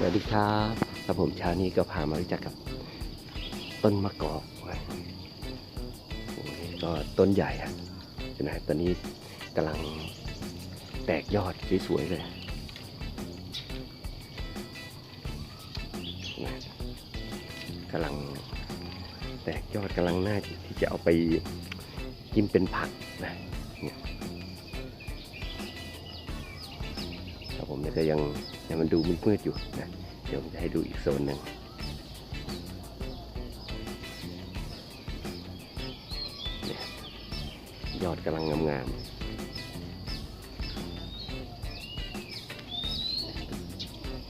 วัสดีครับครับผมเช้านี้ก็พามารู้จักกับต้นมะกอกโอ้ยก็ต้นใหญ่อะนะตอนนี้กำลังแตกยอดสวยๆเลยนะกำลังแตกยอดกำลังน่าที่จะเอาไปกินเป็นผักเนี่ยครับผมเนี่ยก็ยังมันดูมืดๆอยู่นะเดี๋ยวผมจะให้ดูอีกโซนหนึ่งยอดกำลังงามๆ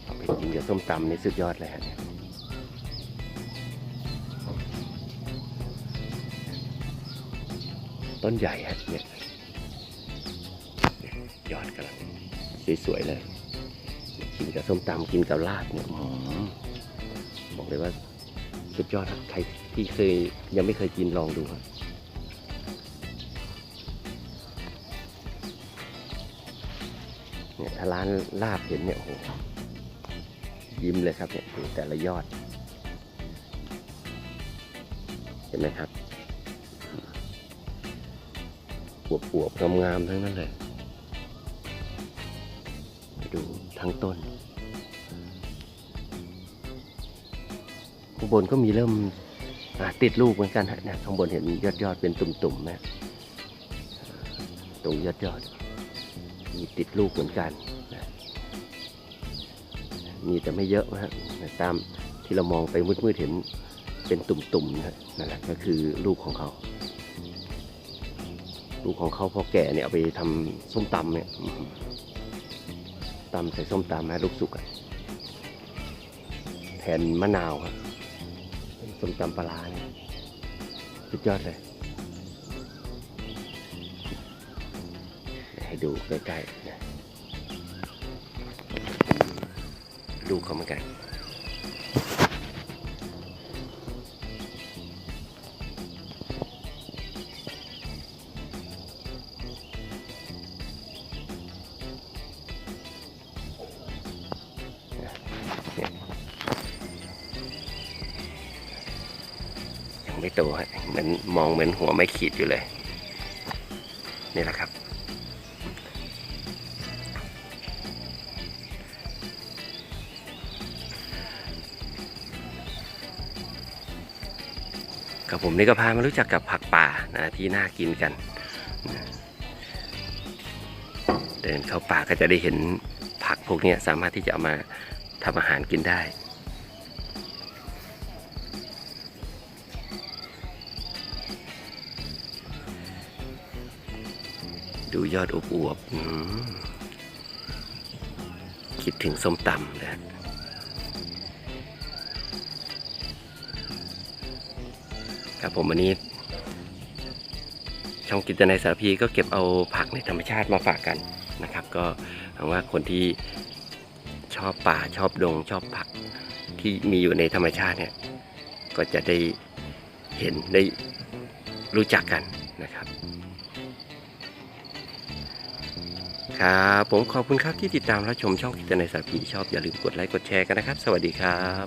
เอาไปกินกับส้มตำนี่สุดยอดเลยฮะต้นใหญ่ฮะเนี่ยยอดกำลังสวยๆเลยกินกับส้มตำกินกับลาบเนี่ยบอกเลยว่าสุดยอดครับใครที่ยังไม่เคยกินลองดูครับเนี่ยถ้าร้านลาบเห็นเนี่ยโอ้โหยิ้มเลยครับเนี่ยดูแต่ละยอดเห็นไหมครับอวบๆงามๆทั้งนั้นเลยดูทั้งต้นข้างบนก็มีเริ่มติดลูกเหมือนกันฮะเนี่ยข้างบนเห็นยอดเป็นตุ่มๆนะตรงยอดมีติดลูกเหมือนกันนะมีแต่ไม่เยอะนะฮะตามที่เรามองไปมืดๆเห็นเป็นตุ่มๆนะนั่นแหละก็คือลูกของเขาพอแก่เนี่ยเอาไปทำส้มตำเนี่ยตำใส่ส้มตำให้ลูกสุกแทนมะนาวครับส้มตำปลาเนี่ยสุดยอดเลยให้ดูใกล้ๆนะลูกเขาเหมือนกันไม่โตฮะเหมือนมองเหมือนหัวไม่ขีดอยู่เลยนี่แหละครับกับผมนี่ก็พามารู้จักกับผักป่านะที่น่ากินกันเดินเข้าป่าก็จะได้เห็นผักพวกนี้สามารถที่จะเอามาทำอาหารกินได้ดูยอดอวบๆคิดถึงส้มตำนะครับผมวันนี้ช่องกิจในสารพีก็เก็บเอาผักในธรรมชาติมาฝากกันนะครับก็หวังว่าคนที่ชอบป่าชอบดงชอบผักที่มีอยู่ในธรรมชาติเนี่ยก็จะได้เห็นได้รู้จักกันนะครับครับผมขอบคุณครับที่ติดตามรับชมช่องกิจในสารพีชอบอย่าลืมกดไลค์กดแชร์กันนะครับสวัสดีครับ